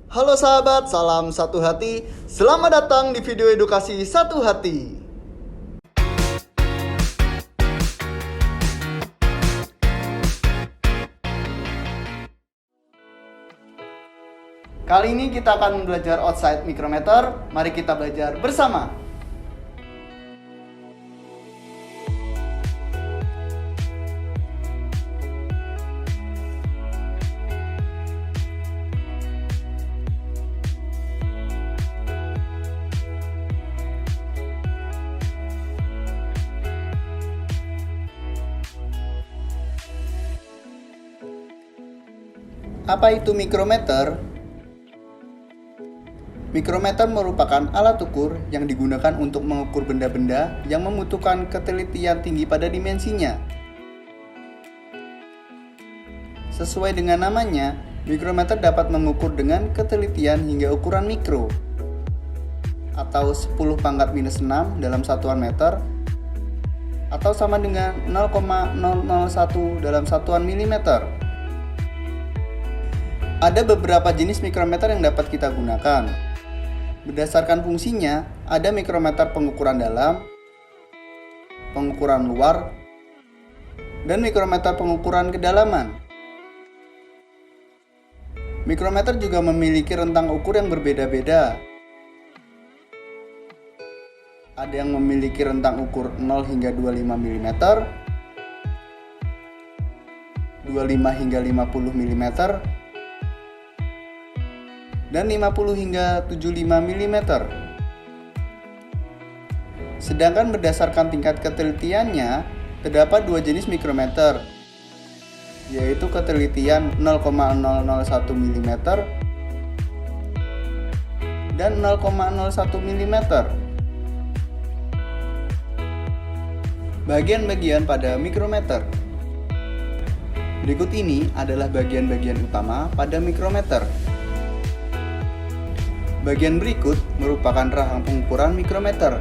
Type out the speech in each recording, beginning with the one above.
Halo sahabat, salam satu hati. Selamat datang di video edukasi Satu Hati. Kali ini kita akan belajar outside micrometer. Mari kita belajar bersama. Apa itu mikrometer? Mikrometer merupakan alat ukur yang digunakan untuk mengukur benda-benda yang membutuhkan ketelitian tinggi pada dimensinya. Sesuai dengan namanya, mikrometer dapat mengukur dengan ketelitian hingga ukuran mikro atau 10⁻⁻6 dalam satuan meter atau sama dengan 0,001 dalam satuan milimeter. Ada beberapa jenis mikrometer yang dapat kita gunakan. Berdasarkan fungsinya, ada mikrometer pengukuran dalam, pengukuran luar, dan mikrometer pengukuran kedalaman. Mikrometer juga memiliki rentang ukur yang berbeda-beda. Ada yang memiliki rentang ukur 0 hingga 25 mm, 25 hingga 50 mm, dan 50 hingga 75 mm. Sedangkan berdasarkan tingkat ketelitiannya, terdapat dua jenis mikrometer, yaitu ketelitian 0,001 mm dan 0,01 mm. Bagian-bagian pada mikrometer. Berikut ini adalah bagian-bagian utama pada mikrometer. Bagian berikut merupakan rahang pengukuran mikrometer,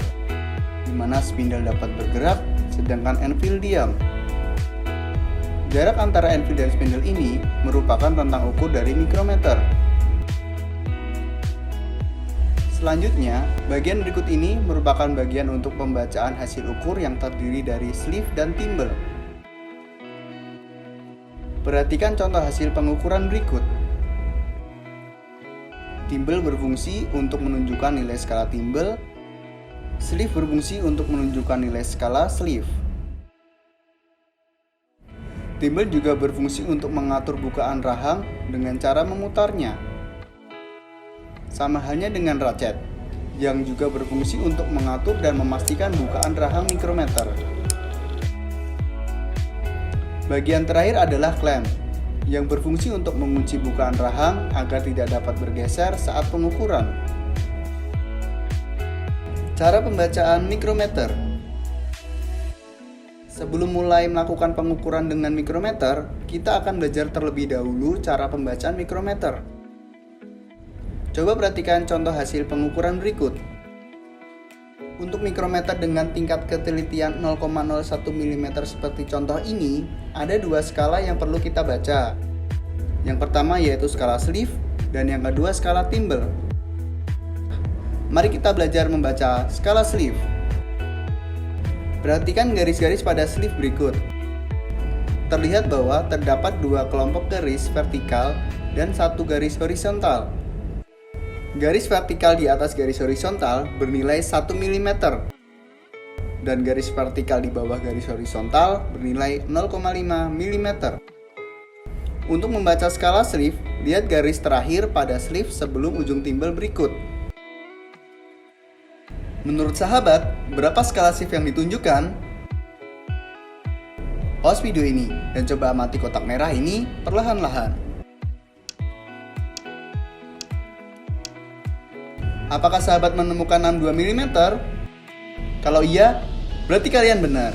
di mana spindle dapat bergerak, sedangkan anvil diam. Jarak antara anvil dan spindle ini merupakan rentang ukur dari mikrometer. Selanjutnya, bagian berikut ini merupakan bagian untuk pembacaan hasil ukur yang terdiri dari sleeve dan thimble. Perhatikan contoh hasil pengukuran berikut. Thimble berfungsi untuk menunjukkan nilai skala thimble. Sleeve berfungsi untuk menunjukkan nilai skala sleeve. Thimble juga berfungsi untuk mengatur bukaan rahang dengan cara memutarnya. Sama halnya dengan ratchet, yang juga berfungsi untuk mengatur dan memastikan bukaan rahang mikrometer. Bagian terakhir adalah clamp, yang berfungsi untuk mengunci bukaan rahang agar tidak dapat bergeser saat pengukuran. Cara pembacaan mikrometer. Sebelum mulai melakukan pengukuran dengan mikrometer, kita akan belajar terlebih dahulu cara pembacaan mikrometer. Coba perhatikan contoh hasil pengukuran berikut. Untuk mikrometer dengan tingkat ketelitian 0,01 mm seperti contoh ini, ada dua skala yang perlu kita baca. Yang pertama yaitu skala sleeve, dan yang kedua skala thimble. Mari kita belajar membaca skala sleeve. Perhatikan garis-garis pada sleeve berikut. Terlihat bahwa terdapat dua kelompok garis vertikal dan satu garis horizontal. Garis vertikal di atas garis horizontal bernilai 1 mm dan garis vertikal di bawah garis horizontal bernilai 0,5 mm. Untuk membaca skala sleeve, lihat garis terakhir pada sleeve sebelum ujung thimble berikut. Menurut sahabat, berapa skala sleeve yang ditunjukkan? Pause video ini dan coba amati kotak merah ini perlahan-lahan. Apakah sahabat menemukan 62 mm? Kalau iya, berarti kalian benar.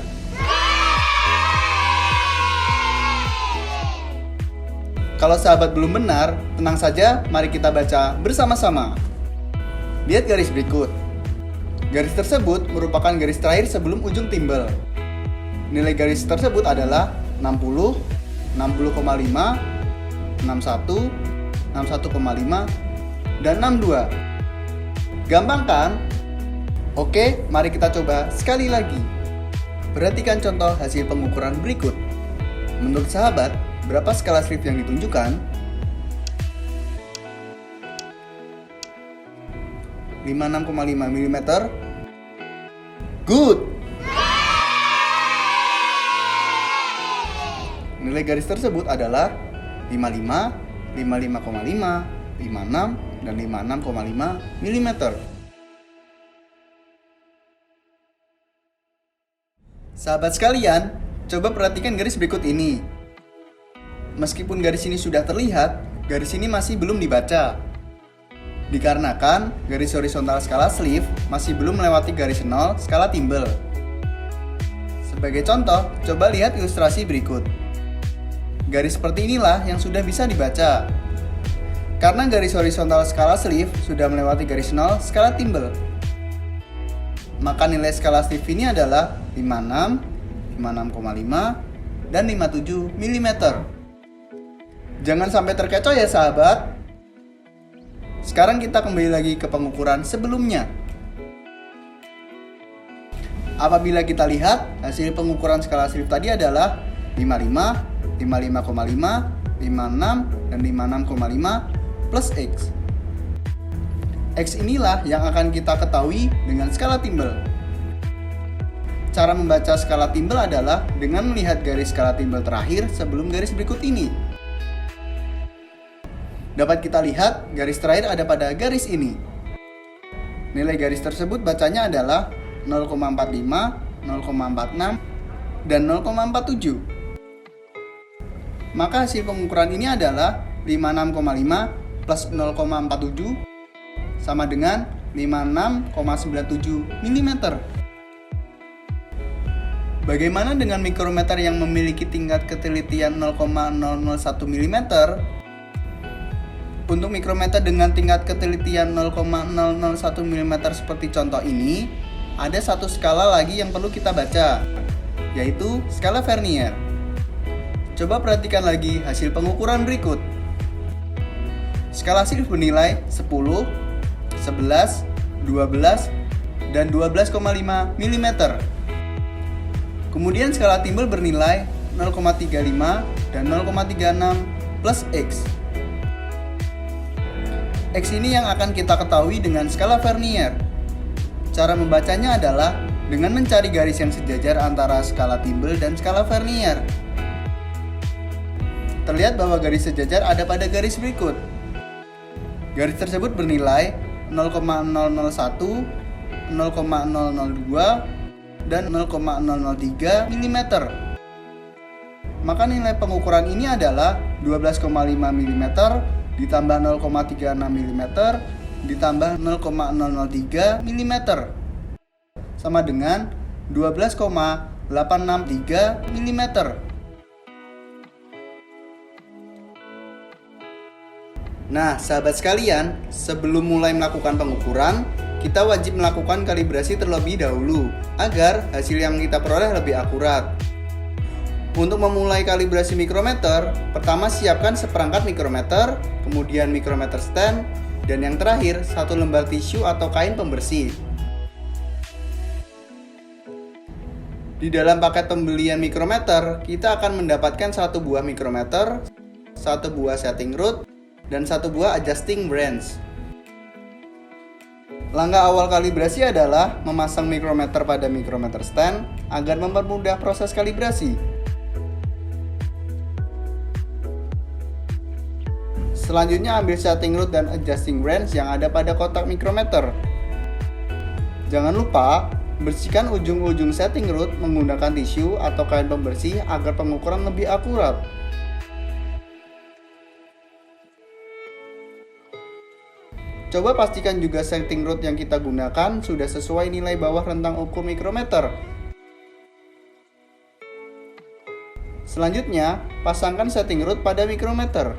Kalau sahabat belum benar, tenang saja, mari kita baca bersama-sama. Lihat garis berikut. Garis tersebut merupakan garis terakhir sebelum ujung thimble. Nilai garis tersebut adalah 60, 60,5, 61, 61,5, dan 62. Gampang kan? Oke, mari kita coba sekali lagi. Perhatikan contoh hasil pengukuran berikut. Menurut sahabat, berapa skala slip yang ditunjukkan? 56,5 mm. Good! Nilai garis tersebut adalah 55, 55,5, 56, dan 56,5 mm. Sahabat sekalian, coba perhatikan garis berikut ini. Meskipun garis ini sudah terlihat, garis ini masih belum dibaca. Dikarenakan garis horizontal skala sleeve masih belum melewati garis 0 skala timbel. Sebagai contoh, coba lihat ilustrasi berikut. Garis seperti inilah yang sudah bisa dibaca. Karena garis horizontal skala sleeve sudah melewati garis 0 skala timbel, maka nilai skala sleeve ini adalah 56, 56,5, dan 57 mm. Jangan sampai terkecoh ya sahabat. Sekarang kita kembali lagi ke pengukuran sebelumnya. Apabila kita lihat, hasil pengukuran skala sleeve tadi adalah 55, 55,5, 56, dan 56,5 plus X. X inilah yang akan kita ketahui dengan skala timbel. Cara membaca skala timbel adalah dengan melihat garis skala timbel terakhir sebelum garis berikut ini. Dapat kita lihat garis terakhir ada pada garis ini. Nilai garis tersebut bacanya adalah 0,45, 0,46, dan 0,47. Maka hasil pengukuran ini adalah 56,5 plus 0,47 sama dengan 56,97 mm. Bagaimana dengan mikrometer yang memiliki tingkat ketelitian 0,001 mm? Untuk mikrometer dengan tingkat ketelitian 0,001 mm seperti contoh ini, ada satu skala lagi yang perlu kita baca, yaitu skala Vernier. Coba perhatikan lagi hasil pengukuran berikut. Skala sleeve bernilai 10, 11, 12, dan 12,5 mm. Kemudian skala timbel bernilai 0,35 dan 0,36 plus X. X ini yang akan kita ketahui dengan skala Vernier. Cara membacanya adalah dengan mencari garis yang sejajar antara skala timbel dan skala Vernier. Terlihat bahwa garis sejajar ada pada garis berikut. Garis tersebut bernilai 0,001, 0,002, dan 0,003 mm. Maka nilai pengukuran ini adalah 12,5 mm ditambah 0,36 mm ditambah 0,003 mm sama dengan 12,863 mm. Nah, sahabat sekalian, sebelum mulai melakukan pengukuran, kita wajib melakukan kalibrasi terlebih dahulu agar hasil yang kita peroleh lebih akurat. Untuk memulai kalibrasi mikrometer, pertama siapkan seperangkat mikrometer, kemudian mikrometer stand, dan yang terakhir satu lembar tisu atau kain pembersih. Di dalam paket pembelian mikrometer, kita akan mendapatkan satu buah mikrometer, satu buah setting rod, dan satu buah adjusting branch. Langkah awal kalibrasi adalah memasang mikrometer pada mikrometer stand agar mempermudah proses kalibrasi. Selanjutnya ambil setting rod dan adjusting branch yang ada pada kotak mikrometer. Jangan lupa bersihkan ujung-ujung setting rod menggunakan tisu atau kain pembersih agar pengukuran lebih akurat. Coba pastikan juga setting rod yang kita gunakan sudah sesuai nilai bawah rentang ukur mikrometer. Selanjutnya, pasangkan setting rod pada mikrometer.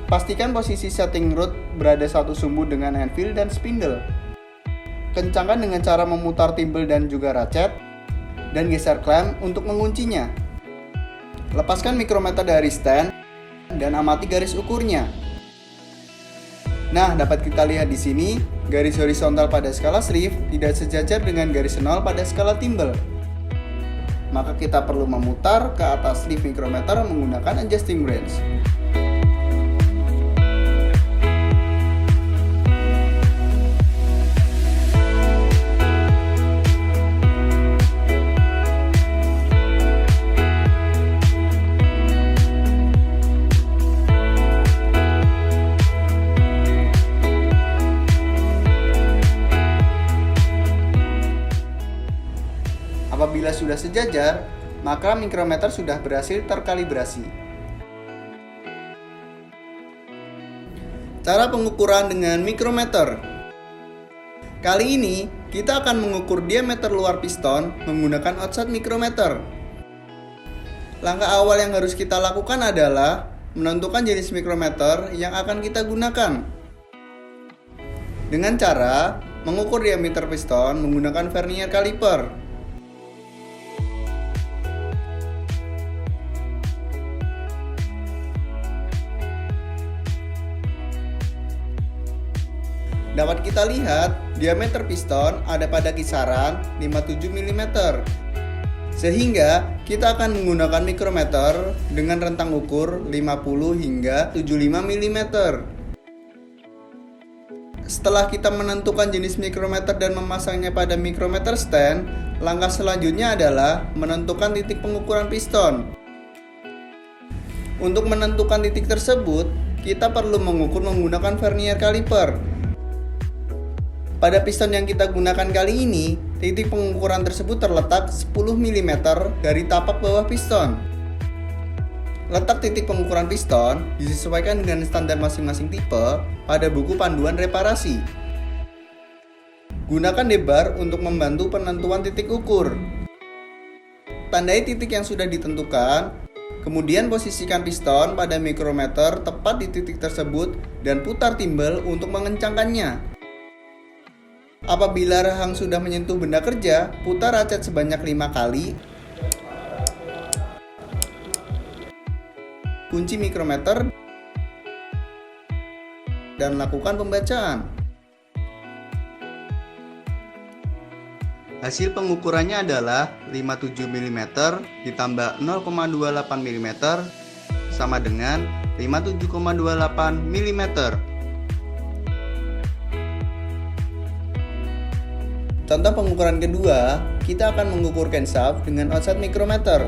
Pastikan posisi setting rod berada satu sumbu dengan anvil dan spindle. Kencangkan dengan cara memutar timbel dan juga ratchet, dan geser klem untuk menguncinya. Lepaskan mikrometer dari stand dan amati garis ukurnya. Nah, dapat kita lihat di sini, garis horizontal pada skala Swift tidak sejajar dengan garis 0 pada skala timbal. Maka kita perlu memutar ke atas Swift mikrometer menggunakan adjusting branch. Apabila sudah sejajar, maka mikrometer sudah berhasil terkalibrasi. Cara pengukuran dengan mikrometer. Kali ini, kita akan mengukur diameter luar piston menggunakan outside mikrometer. Langkah awal yang harus kita lakukan adalah menentukan jenis mikrometer yang akan kita gunakan. Dengan cara mengukur diameter piston menggunakan vernier caliper. Dapat kita lihat, diameter piston ada pada kisaran 57 mm. Sehingga kita akan menggunakan mikrometer dengan rentang ukur 50 hingga 75 mm. Setelah kita menentukan jenis mikrometer dan memasangnya pada mikrometer stand, langkah selanjutnya adalah menentukan titik pengukuran piston. Untuk menentukan titik tersebut, kita perlu mengukur menggunakan vernier caliper. Pada piston yang kita gunakan kali ini, titik pengukuran tersebut terletak 10 mm dari tapak bawah piston. Letak titik pengukuran piston disesuaikan dengan standar masing-masing tipe pada buku panduan reparasi. Gunakan debar untuk membantu penentuan titik ukur. Tandai titik yang sudah ditentukan, kemudian posisikan piston pada mikrometer tepat di titik tersebut dan putar timbal untuk mengencangkannya. Apabila rahang sudah menyentuh benda kerja, putar racet sebanyak 5 kali. Kunci mikrometer dan lakukan pembacaan. Hasil pengukurannya adalah 57 mm ditambah 0,28 mm sama dengan 57,28 mm. Contoh pengukuran kedua, kita akan mengukur camshaft dengan outside mikrometer.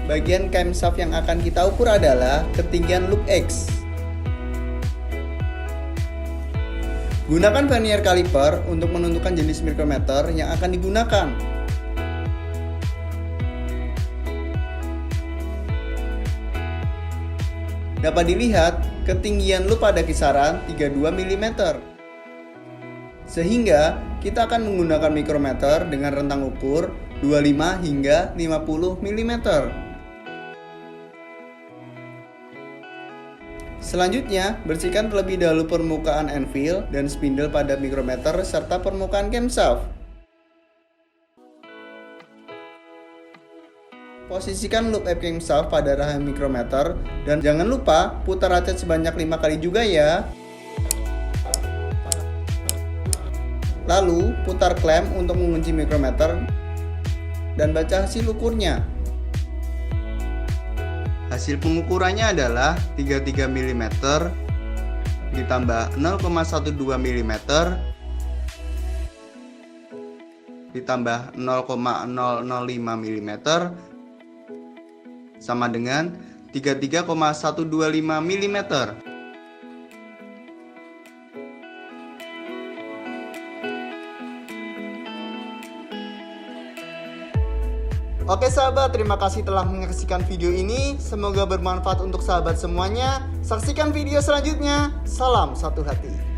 Bagian camshaft yang akan kita ukur adalah ketinggian loop X. Gunakan vernier caliper untuk menentukan jenis mikrometer yang akan digunakan. Dapat dilihat, ketinggian loop pada kisaran 32 mm. Sehingga, kita akan menggunakan mikrometer dengan rentang ukur 25 hingga 50 mm. Selanjutnya, bersihkan terlebih dahulu permukaan anvil dan spindle pada mikrometer serta permukaan camshaft. Posisikan loop F camshaft pada rahang mikrometer dan jangan lupa putar racet sebanyak 5 kali juga ya. Lalu putar klem untuk mengunci mikrometer dan baca hasil ukurnya. Hasil pengukurannya adalah 33 mm ditambah 0,12 mm ditambah 0,005 mm sama dengan 33,125 mm. Oke sahabat, terima kasih telah menyaksikan video ini. Semoga bermanfaat untuk sahabat semuanya. Saksikan video selanjutnya. Salam satu hati.